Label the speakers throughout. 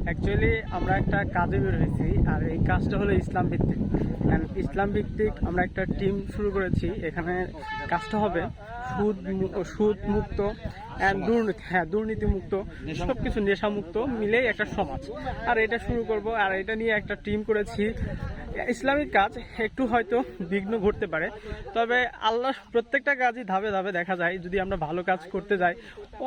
Speaker 1: Actually আমরা একটা কাজে বের হয়েছি, আর এই কাজটা হলো ইসলাম ভিত্তিক। ইসলাম ভিত্তিক আমরা একটা টিম শুরু করেছি। এখানে কাজটা হবে সুদ মুক্ত অ্যান্ড দুর্নীতি মুক্ত, সব কিছু নেশা মুক্ত মিলেই একটা সমাজ। আর এটা শুরু করব, আর এটা নিয়ে একটা টিম করেছি। ইসলামিক কাজ একটু হয়তো বিঘ্ন ঘটতে পারে, তবে আল্লাহ প্রত্যেকটা কাজই ধাপে ধাপে দেখা যায়। যদি আমরা ভালো কাজ করতে যাই,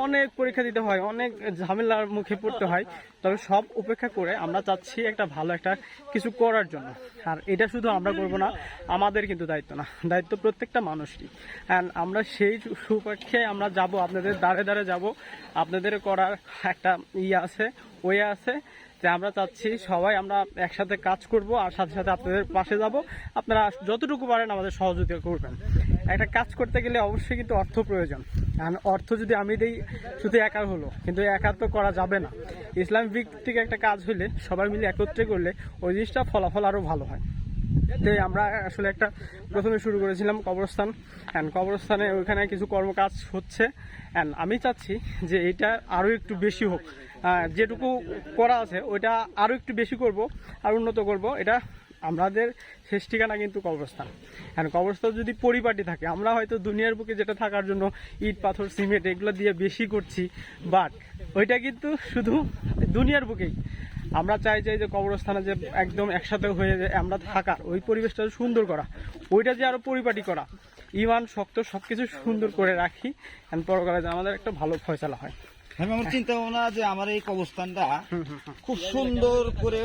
Speaker 1: অনেক পরীক্ষা দিতে হয়, অনেক ঝামেলার মুখে পড়তে হয়, তবে সব উপেক্ষা করে আমরা চাচ্ছি একটা ভালো একটা কিছু করার জন্য। আর এটা শুধু আমরা করব না, আমাদের কিন্তু দায়িত্ব না, দায়িত্ব প্রত্যেকটা মানুষই। অ্যান্ড আমরা সেই সুপক্ষে আমরা যাব, আপনাদের দ্বারে দ্বারে যাব। আপনাদের করার একটা ওয়ে আছে যে আমরা চাচ্ছি সবাই আমরা একসাথে কাজ করব, আর সাথে সাথে আপনাদের পাশে যাব। আপনারা যতটুকু পারেন আমাদের সহযোগিতা করবেন। একটা কাজ করতে গেলে অবশ্যই কিন্তু অর্থ প্রয়োজন। আর অর্থ যদি আমি দিই শুধু একা হলো, কিন্তু একা তো করা যাবে না। ইসলাম ভিত্তিক একটা কাজ হলে সবাই মিলে একত্রে করলে ওই জিনিসটা ফলাফল আরও ভালো হয়। তো আমরা আসলে একটা প্রথমে শুরু করেছিলাম কবরস্থান, অ্যান্ড কবরস্থানে ওইখানে কিছু কর্মকাজ হচ্ছে। অ্যান্ড আমি চাচ্ছি যে এটা আরও একটু বেশি হোক, যেটুকু করা আছে ওইটা আরও একটু বেশি করব আর উন্নত করব। এটা আমাদের শেষ ঠিকানা কিন্তু কবরস্থান। অ্যান্ড কবরস্থান যদি পরিপাটি থাকে, আমরা হয়তো দুনিয়ার বুকে যেটা থাকার জন্য ইট পাথর সিমেন্ট এগুলো দিয়ে বেশি করছি, বাট ওইটা কিন্তু শুধু দুনিয়ার বুকেই। আমরা চাই যে কবরস্থানে যে একদম একসাথে হয়ে যে আমরা থাকার ওই পরিবেশটা সুন্দর করা, ওইটা যে আরো পরিপাটি করা, ইমান শক্ত সবকিছু সুন্দর করে রাখি, এন্ড পরকালে আমাদের একটা ভালো ফয়সালা হয়।
Speaker 2: আমার চিন্তা ভাবনা যে আমার এই কবরস্থানটা খুব সুন্দর করে,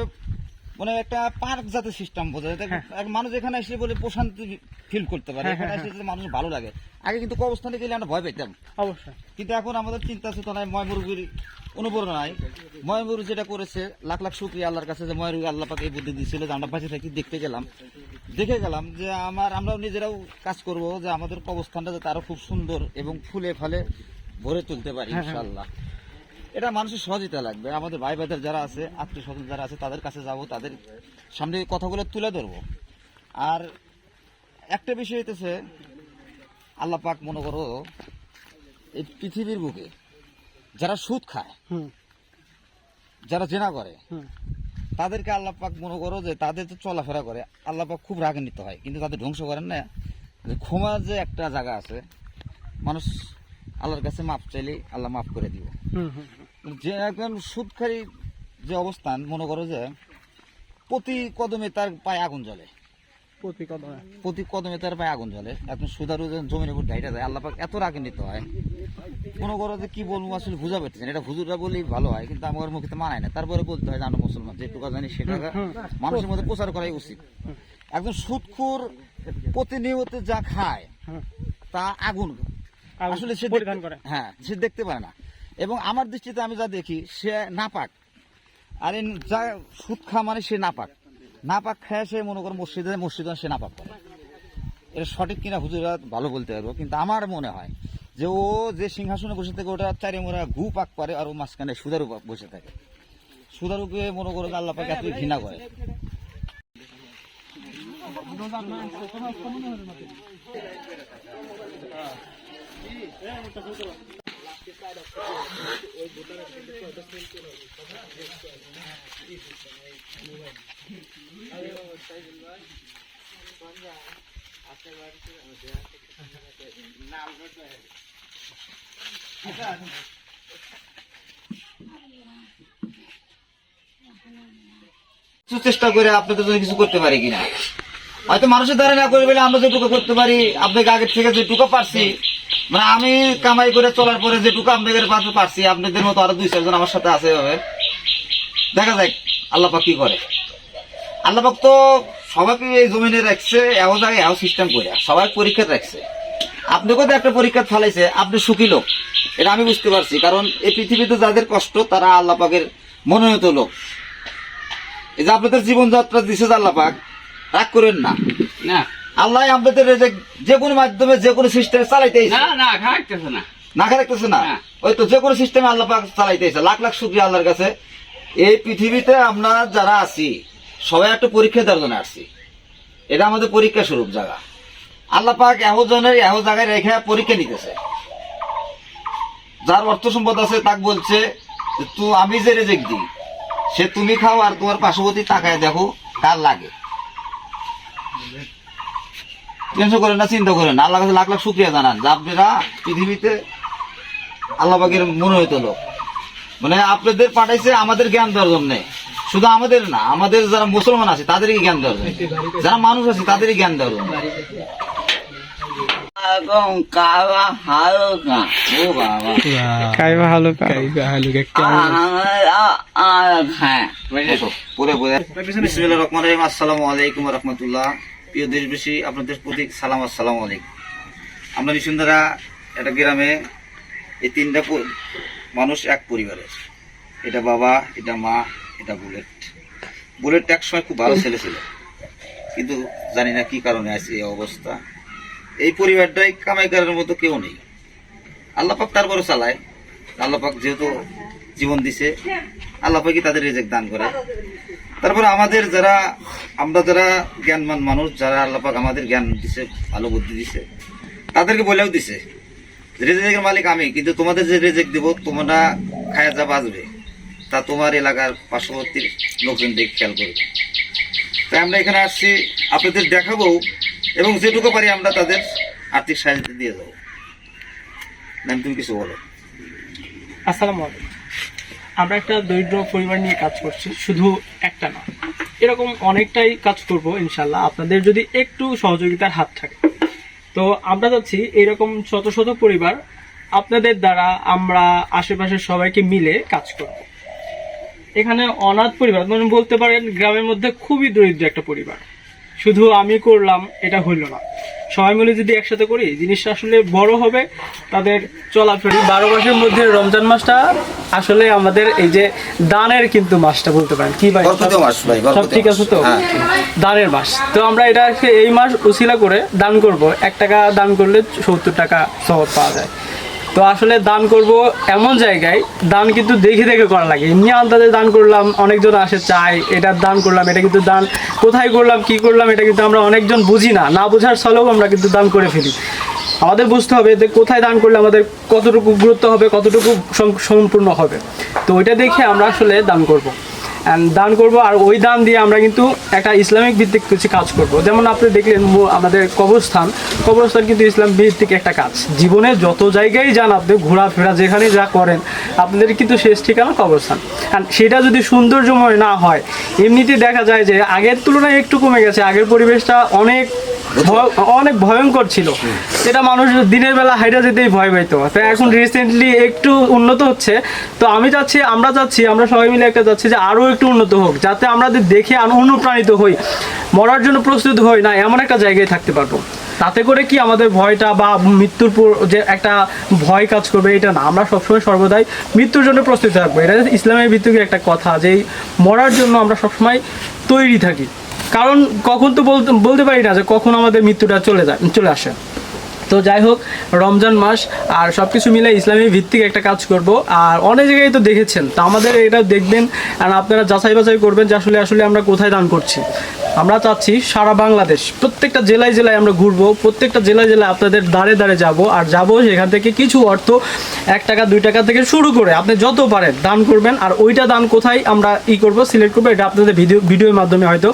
Speaker 2: মানে একটা পার্ক জাতীয় সিস্টেম বোঝা যায়। মানুষ এখানে এসে বলে প্রশান্তি ফিল করতে পারে, এখানে এসে মানুষ ভালো লাগে। আগে কিন্তু কবরস্থানে গেলে আমরা ভয় পেতাম,
Speaker 1: অবশ্যই।
Speaker 2: কিন্তু এখন আমাদের চিন্তা চেতনায় ময়মুরগির অনুপ্রেরণায় ময়মুর যেটা করেছে, লাখ লাখ শুকরিয়া আল্লাহর কাছে যে ময়মুরগি আল্লাহ পাকে এই বুদ্ধি দিয়েছিল যে আমরা বাঁচে থাকি দেখে গেলাম যে আমরাও নিজেরাও কাজ করব যে আমাদের কবরস্থানটা যাতে আরো খুব সুন্দর এবং ফুলে ফলে ভরে তুলতে পারি ইনশাআল্লাহ। এটা মানুষের সহযোগিতা লাগবে। আমাদের ভাই ভাইদের যারা আছে, আত্মীয় স্বজন যারা আছে, তাদের কাছে যাব, তাদের সামনে কথাগুলো তুলে ধরবো। আর একটা বিষয় হইতেছে, আল্লাহ পাক মনে করো এই পৃথিবীর বুকে যারা সুদ খায়, যারা জেনা করে, তাদেরকে আল্লাহ পাক মনে করো যে তাদের যে চলাফেরা করে আল্লাহ পাক খুব রাগান্বিত হয়, কিন্তু তাদের ধ্বংস করেন না। যে ক্ষমা যে একটা জায়গা আছে, মানুষ আল্লাহর কাছে মাফ চাইলে আল্লাহ মাফ করে দিব। যে একজন সুদখারি যে অবস্থান, মনে করো যে প্রতি কদমে তার পায়ে আগুন জ্বলে, প্রতি কদমে তার পায়ে আগুন জ্বলে। এখন সুদারু জমির উপর ঢাইটা যায়, আল্লাহ পাক এত রাগান্বিত হয়। মনে করো যে কি বলবো, আসলে বুঝা পারতেছেন, এটা হুজুররা বলেই ভালো হয়, কিন্তু আমার মুখে তো মানায় না। তারপরে বলতে হয় যে আমরা মুসলমান, যেটুকু জানি সেটা মানুষের মধ্যে প্রচার করাই উচিত। একজন সুদখোর প্রতিনিয়ত যা খায় তা আগুন আসলে সে সে দেখতে পারে না। এবং আমার দৃষ্টিতে আমি যা দেখি, সে নাপাক। আর যা সুদ খা মানে সে নাপাক খায়, সে মনে করো মসজিদে সে নাপাক করে। এটা সঠিক কিনা হুজুরা ভালো বলতে পারবো, কিন্তু আমার মনে হয় যে ও যে সিংহাসনে বসে থাকে ওটা চারি মোড়া ঘু পাক পারে, আর ও মাঝখানে সুদারু বসে থাকে। সুদারুকে মনে করো আল্লাহ পাক এত ঘৃণা করে। চেষ্টা করে আপনাদের জন্য কিছু করতে পারি কিনা, হয়তো মানুষের দ্বারা না করে বলে আমরা যেটুকু করতে পারি, আপনাকে আগের থেকে যেটুকু পারছি, মানে আমি কামাই করে চলার পরে যেটুকু আপনাদের পাশে পারছি, আপনাদের মতো আরো 2-4 জন আমার সাথে আছে, এভাবে দেখা যাক আল্লাহ পাক কি করে। আল্লাহ পাক তো সবাইকে এই জমিনে রাখছে, এও জায়গায় এও সিস্টেম করে সবাই পরীক্ষা রাখছে। আপনাকেও তো একটা পরীক্ষা ফেলাইছে, আপনি সুখী লোক, এটা আমি বুঝতে পারছি। কারণ এই পৃথিবীতে যাদের কষ্ট তারা আল্লাহ পাকের মনোনীত লোক। এই যে আপনাদের জীবনযাত্রা দিছে আল্লাহ পাক, রাগ করেন না। আল্লাহ আপনাদের যে কোনো মাধ্যমে যে কোনো সিস্টেমে চালাইতেছে না খারাইতেছে না, ওই তো যে কোনো সিস্টেমে আল্লাহ পাক চালাইতেছে। লাখ লাখ শুকরিয়া আল্লাহর কাছে। এই পৃথিবীতে আমরা যারা আছি সবাই একটা পরীক্ষা দেওয়ার জন্য আসছি, এটা আমাদের পরীক্ষা স্বরূপ জায়গা। আল্লাহ পাক জনের জায়গায় রেখে পরীক্ষা নিতেছে। যার অর্থ সম্পদ আছে তাকে বলছে তো আমি যে রেজেক দিই, সে তুমি খাও আর তোমার পার্শ্ববর্তী তাকায় দেখো কার লাগে। টেনশন করেন না, চিন্তা করেন না, আল্লাহ কাছে লাখ লাখ শুক্রিয়া জানান যে আপনারা পৃথিবীতে আল্লাহ পাকের মনোনীত লোক। মানে আপনাদের পাঠাইছে আমাদের জ্ঞান দেওয়ার জন্য, শুধু আমাদের না, আমাদের যারা মুসলমান আছে তাদেরই জ্ঞান দেওয়ার জন্য, যারা মানুষ আছে তাদেরই জ্ঞান দেওয়ার জন্য। বিসমিল্লাহির রহমানির রহিম। আসসালামু আলাইকুম ওয়া রাহমাতুল্লাহ। প্রিয় দেশবাসী, আপনাদের প্রতি সালাম, আসসালামু আলাইকুম। আমরা নিশুন্দরা একটা গ্রামে, এই তিনটা মানুষ এক পরিবারের, এটা বাবা, এটা মা, এটা বুলেট। বুলেট এক সময় খুব ভালো ছেলে ছিল, কিন্তু জানি না কি কারণে আছে এই অবস্থা। এই পরিবারটাই কামাই করার মতো কেউ নেই, আল্লাহ পাক তারপরে চালায়। আল্লাহ পাক যেহেতু জীবন দিছে, আল্লাহ পাকই তাদের রিজিক দান করে। তারপরে আমাদের যারা, আমরা যারা জ্ঞানমান মানুষ, যারা আল্লাহ পাক আমাদের জ্ঞান দিছে, ভালো বুদ্ধি দিছে, তাদেরকে বলেও দিছে রিজিকের মালিক আমি, কিন্তু তোমাদের যে রিজিক দিব তোমরা খায়া যা বাঁচবে তা তোমার এলাকার পার্শ্ববর্তী লোকজন দেখে খেয়াল করবে। তাই আমরা এখানে আসছি আপনাদের দেখাবো, এবং যেটুকু পারি আমরা তাদের আর্থিক সাহায্য দিয়ে যাবো। ম্যাম, তুমি কিছু বলো।
Speaker 1: আসসালামু আলাইকুম। আমরা একটা দরিদ্র পরিবার নিয়ে কাজ করছি, শুধু একটা না, এরকম অনেকটাই কাজ করব ইনশাল্লাহ, আপনাদের যদি একটু সহযোগিতার হাত থাকে। তো আমরা চাচ্ছি এরকম শত শত পরিবার আপনাদের দ্বারা আমরা আশেপাশের সবাইকে মিলে কাজ করব। এখানে অনাথ পরিবার মানে বলতে পারেন গ্রামের মধ্যে খুবই দরিদ্র একটা পরিবার। শুধু আমি করলাম এটা হইল না, সবাই মিলে যদি একসাথে করি জিনিসটা আসলে বড় হবে। তাদের চলাফেরি 12 মাসের মধ্যে রমজান মাসটা আসলে আমাদের এই যে দানের কিন্তু মাসটা বলতে পারেন, কি ভাই সব ঠিক আছে তো, দানের মাস। তো আমরা এটাকে এই মাস উসিলা করে দান করব। 1 টাকা দান করলে 70 টাকা সওয়াব পাওয়া যায়। তো আসলে দান করব এমন জায়গায়, দান কিন্তু দেখে দেখে করা লাগে। এমনি আন্দাজে দান করলাম, অনেকজন আসে চাই এটা দান করলাম, এটা কিন্তু দান কোথায় করলাম কি করলাম এটা কিন্তু আমরা অনেকজন বুঝি না, না বোঝার ছলেও আমরা কিন্তু দান করে ফেলি। আমাদের বুঝতে হবে যে কোথায় দান করলে আমাদের কতটুকু গুরুত্ব হবে, কতটুকু সম্পূর্ণ হবে। তো ওইটা দেখে আমরা আসলে দান করব, দান করব। আর ওই দান দিয়ে আমরা কিন্তু একটা ইসলামিক ভিত্তিক কিছু কাজ করব। যেমন আপনি দেখলেন আমাদের কবরস্থান কিন্তু ইসলাম ভিত্তিক একটা কাজ। জীবনে যত জায়গায় যান আপনি, ঘোরাফেরা যেখানে যা করেন, আপনাদের কিন্তু শেষ ঠিকানা কবরস্থান। আর সেটা যদি সৌন্দর্যময় না হয়, এমনিতেই দেখা যায় যে আগের তুলনায় একটু কমে গেছে। আগের পরিবেশটা অনেক ভয়ঙ্কর ছিল, যেটা মানুষ দিনের বেলা হাইটা যেতেই ভয় পাইতো। তো এখন রিসেন্টলি একটু উন্নত হচ্ছে। তো আমরা সবাই মিলে একটা চাচ্ছি যে আরও একটু উন্নত হোক, যাতে আমরা দেখে অনুপ্রাণিত হই, মরার জন্য প্রস্তুত হই না, এমন একটা জায়গায় থাকতে পারবো। তাতে করে কি আমাদের ভয়টা বা মৃত্যুর যে একটা ভয় কাজ করবে এটা না, আমরা সবসময় সর্বদাই মৃত্যুর জন্য প্রস্তুত থাকবো। এটা ইসলামের ভিত্তিক একটা কথা যে মরার জন্য আমরা সবসময় তৈরি থাকি, কারণ কখন তো বলতে পারি না যে কখন আমাদের মৃত্যুটা চলে আসে। তো যাই হোক, রমজান মাস আর সব কিছু মিলে ইসলামী ভিত্তিক একটা কাজ করব। আর অনেক জায়গায় তো দেখেছেন, তা আমাদের এটা দেখবেন আর আপনারা যাচাই বাছাই করবেন যে আসলে আমরা কোথায় দান করছি। আমরা চাচ্ছি সারা বাংলাদেশ প্রত্যেকটা জেলায় আমরা ঘুরবো, প্রত্যেকটা জেলায় আপনাদের দ্বারে দ্বারে যাব, আর সেখান থেকে কিছু অর্থ 1 টাকা 2 টাকা থেকে শুরু করে আপনি যত পারেন দান করবেন। আর ওইটা দান কোথায় আমরা করবো, সিলেক্ট করবো, এটা আপনাদের ভিডিওর মাধ্যমে হয়তো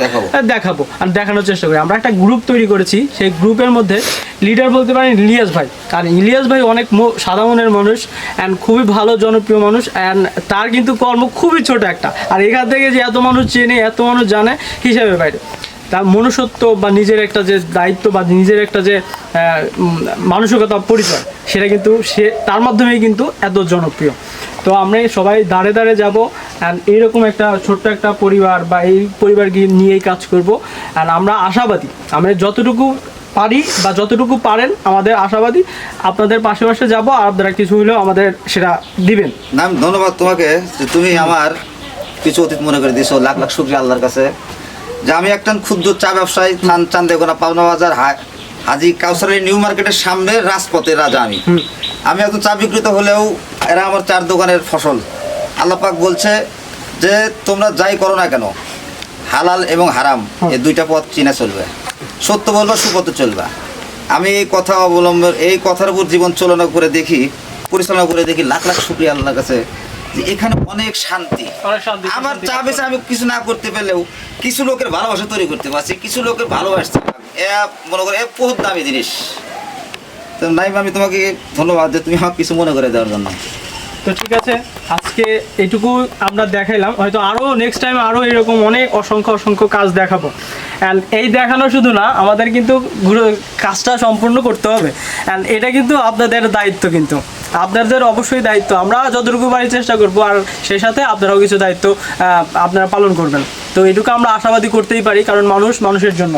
Speaker 1: দেখাবো আর দেখানোর চেষ্টা করি। আমরা একটা গ্রুপ তৈরি করেছি, সেই গ্রুপের মধ্যে লিডার বলতে পারেন ইলিয়াস ভাই। আর ইলিয়াস ভাই অনেক সাদা মনের মানুষ অ্যান্ড খুবই ভালো জনপ্রিয় মানুষ, অ্যান্ড তার কিন্তু কর্ম খুবই ছোট একটা। আর এখান থেকে যে এত মানুষ চেনে, এত মানুষ জানে হিসাবে বাইরে, তার মনুষ্যত্ব বা নিজের একটা যে দায়িত্ব বা নিজের একটা যে মানসিকতা পরিচয়, সেটা কিন্তু তার মাধ্যমেই কিন্তু এত জনপ্রিয়। তো আমরা সবাই দাঁড়ে দাঁড়ে যাব, অ্যান্ড এইরকম একটা ছোট্ট একটা পরিবার বা এই পরিবারকে নিয়েই কাজ করব। আর আমরা আশাবাদী, আমরা যতটুকু পারি বা যতটুকু পারেন আমাদের আশাবাদী আপনাদের পাশে যাব, আর আপনারা কিছু হলেও আমাদের সেটা দিবেন।
Speaker 2: নাম ধন্যবাদ তোমাকে যে তুমি আমার কিছু অতীত মনে করে দিয়েছো। লাখ লাখ শুকরিয়া আল্লাহর কাছে যে আমি একটা ক্ষুদ্র চা ব্যবসায়ী, চান্দেগোনা পাবনা বাজার হাজি কাউসারের নিউ মার্কেটের সামনে রাজপথের রাজা। আমি একজন চা বিক্রেত হলেও এরা আমার চার দোকানের ফসল। আল্লাহ পাক বলছে যে তোমরা যাই করো না কেন, হালাল এবং হারাম এই দুইটা পথ চিনে চলবে, সত্য বলবা, সুপথে চলবা। আমি এই কথা অবলম্বন, এই কথার উপর জীবন পরিচালনা করে দেখি লাখ লাখ শুকরিয়া আল্লাহর কাছে যে এখানে অনেক শান্তি। আমার চা বেছে আমি কিছু না করতে পারলেও কিছু লোকের ভালোবাসা তৈরি করতে পারছি, কিছু লোকের ভালোবাসতে মনে করে বহুত দামি জিনিস। তো নাইম, আমি তোমাকে ধন্যবাদ যে তুমি আমাকে কিছু মনে করে দেওয়ার জন্য।
Speaker 1: তো ঠিক আছে, আজকে এইটুকু আমরা দেখাইলাম, হয়তো আরও নেক্সট টাইম আরও এরকম অনেক অসংখ্য কাজ দেখাবো। অ্যান্ড এই দেখানো শুধু না, আমাদের কিন্তু কাজটা সম্পূর্ণ করতে হবে। অ্যান্ড এটা কিন্তু আপনাদের দায়িত্ব, কিন্তু আপনাদের অবশ্যই দায়িত্ব। আমরা যতটুকু পারি চেষ্টা করবো, আর সেই সাথে আপনারাও কিছু দায়িত্ব আপনারা পালন করবেন। তো এইটুকু আমরা আশাবাদী করতেই পারি, কারণ মানুষ মানুষের জন্য।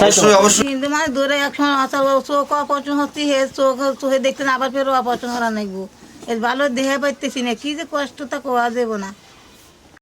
Speaker 2: অবশ্যই অবশ্যই।
Speaker 3: কিন্তু মানে দূরে এক সময় চোখ অপারেশন হচ্ছে, চোখে দেখতে না আবার ফেরো অপারেশন করা নাকবো। এর ভালো দেহে পাইতেছি না, কি যে কষ্টটা কোয়া দেবো না।